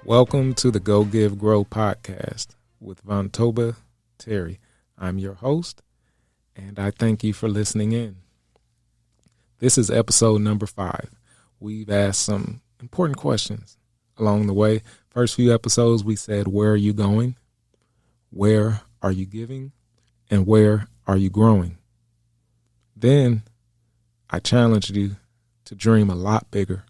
Welcome to the Go Give Grow podcast with Vontoba Terry. I'm your host, and I thank you for listening in. This is episode number 5. We've asked some important questions along the way. First few episodes, we said, where are you going? Where are you giving? And where are you growing? Then I challenged you to dream a lot bigger.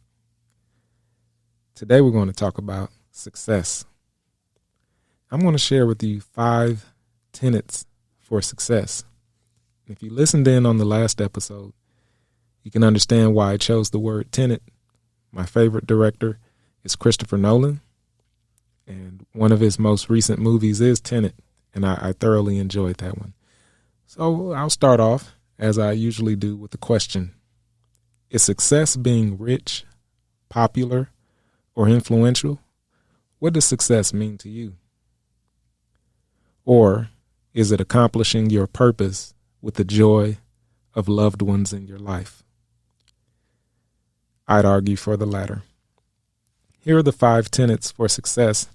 Today we're going to talk about success. I'm going to share with you 5 tenets for success. If you listened in on the last episode, you can understand why I chose the word tenet. My favorite director is Christopher Nolan, and one of his most recent movies is Tenet, and I thoroughly enjoyed that one. So I'll start off, as I usually do, with the question: is success being rich, popular, or influential? What does success mean to you? Or is it accomplishing your purpose with the joy of loved ones in your life? I'd argue for the latter. Here are the 5 tenets for success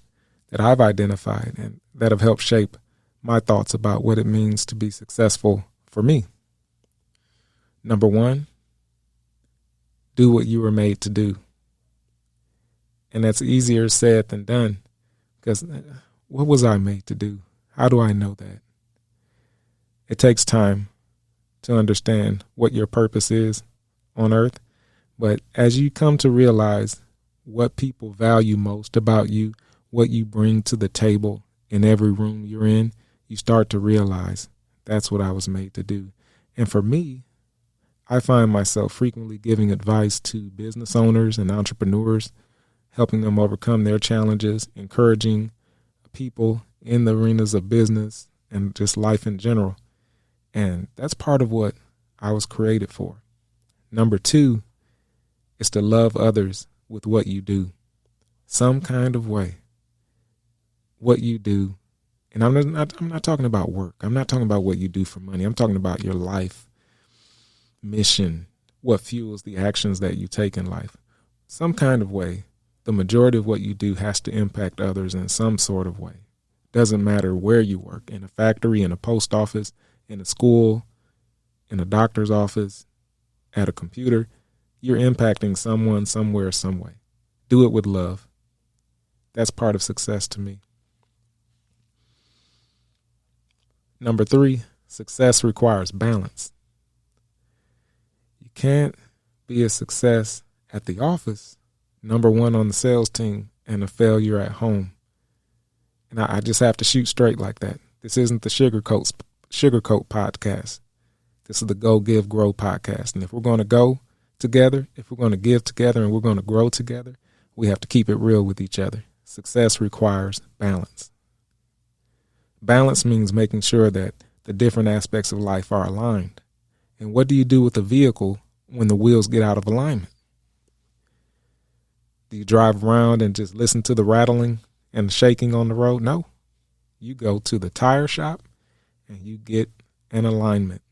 that I've identified and that have helped shape my thoughts about what it means to be successful for me. Number 1, do what you were made to do. And that's easier said than done, because what was I made to do? How do I know that? It takes time to understand what your purpose is on earth. But as you come to realize what people value most about you, what you bring to the table in every room you're in, you start to realize that's what I was made to do. And for me, I find myself frequently giving advice to business owners and entrepreneurs, helping them overcome their challenges, encouraging people in the arenas of business and just life in general. And that's part of what I was created for. Number 2 is to love others with what you do. Some kind of way. What you do. And I'm not talking about work. I'm not talking about what you do for money. I'm talking about your life mission, what fuels the actions that you take in life. Some kind of way. The majority of what you do has to impact others in some sort of way. Doesn't matter where you work, in a factory, in a post office, in a school, in a doctor's office, at a computer. You're impacting someone, somewhere, some way. Do it with love. That's part of success to me. Number 3, success requires balance. You can't be a success at the office, number 1 on the sales team, and a failure at home. And I just have to shoot straight like that. This isn't the sugarcoat podcast. This is the Go Give Grow podcast. And if we're going to go together, if we're going to give together, and we're going to grow together, we have to keep it real with each other. Success requires balance. Balance means making sure that the different aspects of life are aligned. And what do you do with a vehicle when the wheels get out of alignment? Do you drive around and just listen to the rattling and the shaking on the road? No. You go to the tire shop and you get an alignment.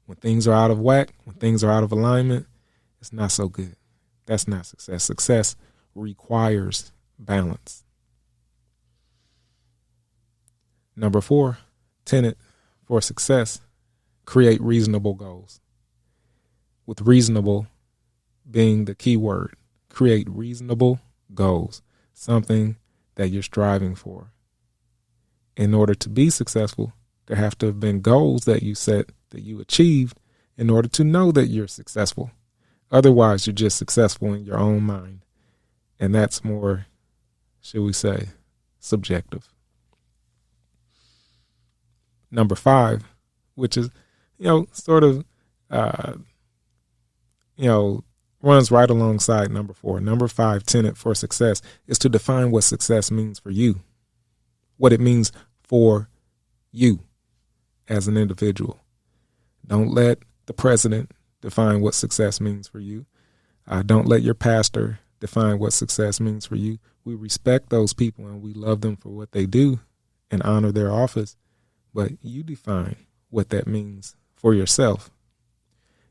When things are out of whack, when things are out of alignment, it's not so good. That's not success. Success requires balance. Number 4, tenet for success: create reasonable goals. With reasonable being the key word. Create reasonable goals, something that you're striving for. In order to be successful, there have to have been goals that you set, that you achieved, in order to know that you're successful. Otherwise, you're just successful in your own mind. And that's more, should we say, subjective. Number 5, which is, sort of, runs right alongside number 4. Number 5 tenet for success is to define what success means for you, what it means for you as an individual. Don't let the president define what success means for you. Don't let your pastor define what success means for you. We respect those people and we love them for what they do and honor their office, but you define what that means for yourself.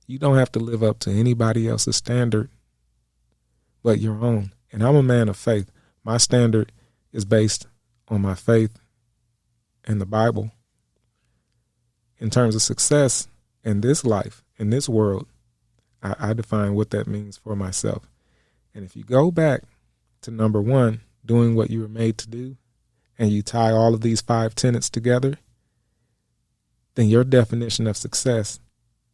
You don't have to live up to anybody else's standard but your own. And I'm a man of faith. My standard is based on my faith and the Bible. In terms of success in this life, in this world, I define what that means for myself. And if you go back to number one, doing what you were made to do, and you tie all of these 5 tenets together, then your definition of success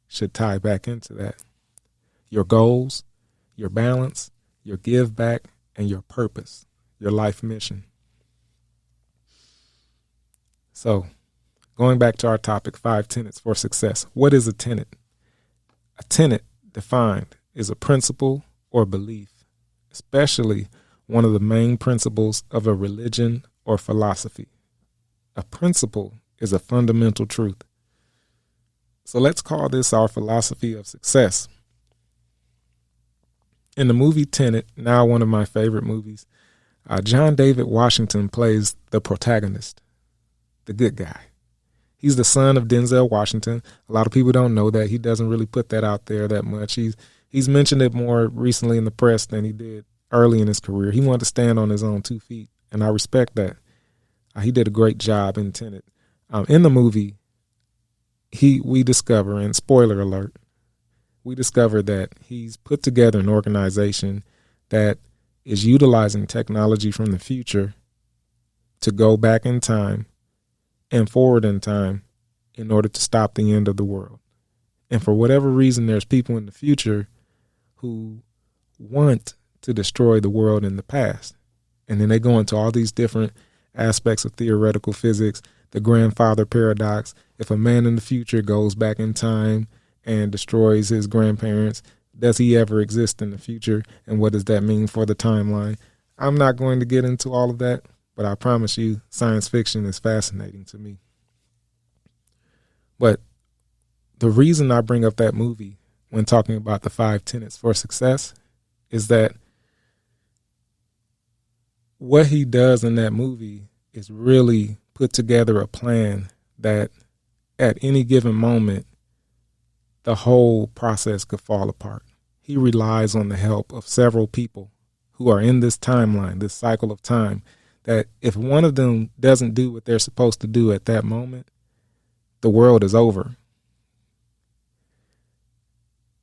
should tie back into that. Your goals, your balance, your give back, and your purpose, your life mission. So, going back to our topic, 5 tenets for success. What is a tenet? A tenet, defined, is a principle or belief, especially one of the main principles of a religion or philosophy. A principle is a fundamental truth. So let's call this our philosophy of success. In the movie Tenet, now one of my favorite movies, John David Washington plays the protagonist, the good guy. He's the son of Denzel Washington. A lot of people don't know that. He doesn't really put that out there that much. He's mentioned it more recently in the press than he did early in his career. He wanted to stand on his own 2 feet, and I respect that. He did a great job in Tenet. In the movie, we discover, and spoiler alert, we discover that he's put together an organization that is utilizing technology from the future to go back in time and forward in time in order to stop the end of the world. And for whatever reason, there's people in the future who want to destroy the world in the past. And then they go into all these different aspects of theoretical physics, the grandfather paradox. If a man in the future goes back in time and destroys his grandparents, does he ever exist in the future? And what does that mean for the timeline? I'm not going to get into all of that, but I promise you, science fiction is fascinating to me. But the reason I bring up that movie when talking about the 5 tenets for success is that what he does in that movie is really put together a plan that at any given moment, the whole process could fall apart. He relies on the help of several people who are in this timeline, this cycle of time, that if one of them doesn't do what they're supposed to do at that moment, the world is over.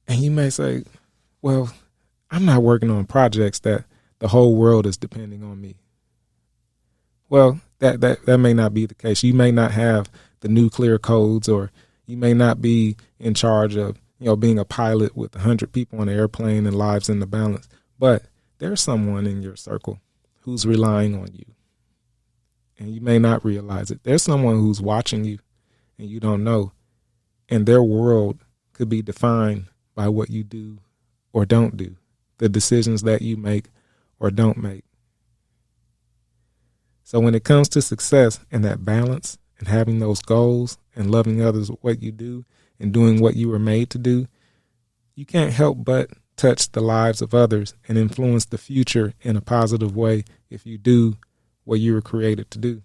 And you may say, well, I'm not working on projects that the whole world is depending on me. Well, that may not be the case. You may not have the nuclear codes, or you may not be in charge of, being a pilot with 100 people on an airplane and lives in the balance. But there's someone in your circle who's relying on you, and you may not realize it. There's someone who's watching you, and you don't know, and their world could be defined by what you do or don't do, the decisions that you make or don't make. So when it comes to success and that balance and having those goals and loving others with what you do and doing what you were made to do, you can't help but touch the lives of others and influence the future in a positive way if you do what you were created to do.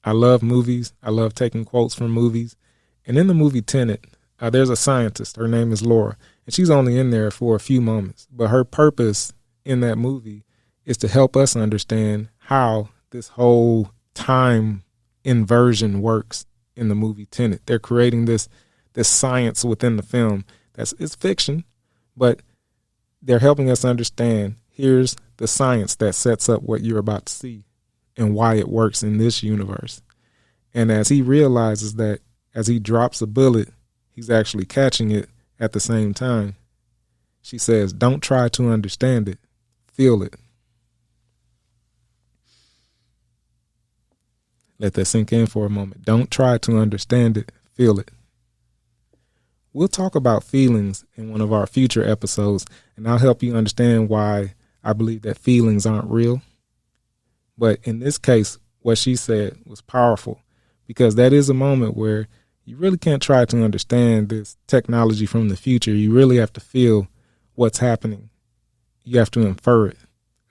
I love movies. I love taking quotes from movies. And in the movie Tenet, there's a scientist. Her name is Laura. And she's only in there for a few moments. But her purpose in that movie is to help us understand how this whole time inversion works in the movie Tenet. They're creating this science within the film. It's fiction, but they're helping us understand, here's the science that sets up what you're about to see and why it works in this universe. And as he realizes that as he drops a bullet, he's actually catching it at the same time, she says, don't try to understand it, feel it. Let that sink in for a moment. Don't try to understand it, feel it. We'll talk about feelings in one of our future episodes, and I'll help you understand why I believe that feelings aren't real. But in this case, what she said was powerful, because that is a moment where you really can't try to understand this technology from the future. You really have to feel what's happening. You have to infer it.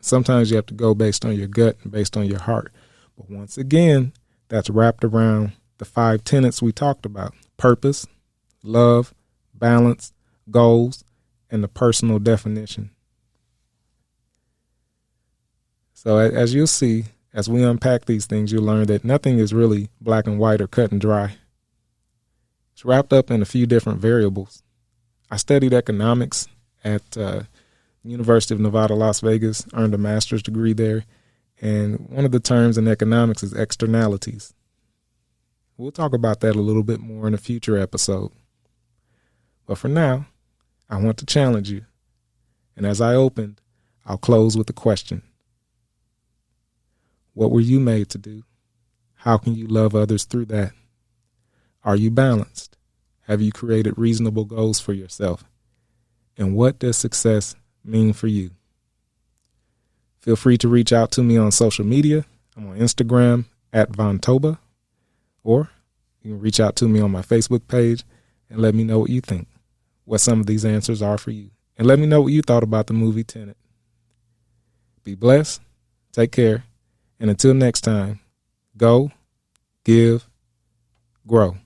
Sometimes you have to go based on your gut and based on your heart. But once again, that's wrapped around the 5 tenets we talked about: purpose, love, balance, goals, and the personal definition. So as you'll see, as we unpack these things, you'll learn that nothing is really black and white or cut and dry. It's wrapped up in a few different variables. I studied economics at University of Nevada, Las Vegas, earned a master's degree there. And one of the terms in economics is externalities. We'll talk about that a little bit more in a future episode. But for now, I want to challenge you. And as I opened, I'll close with a question. What were you made to do? How can you love others through that? Are you balanced? Have you created reasonable goals for yourself? And what does success mean for you? Feel free to reach out to me on social media. I'm on Instagram @Vontoba, or you can reach out to me on my Facebook page and let me know what you think, what some of these answers are for you. And let me know what you thought about the movie Tenet. Be blessed, take care, and until next time, go, give, grow.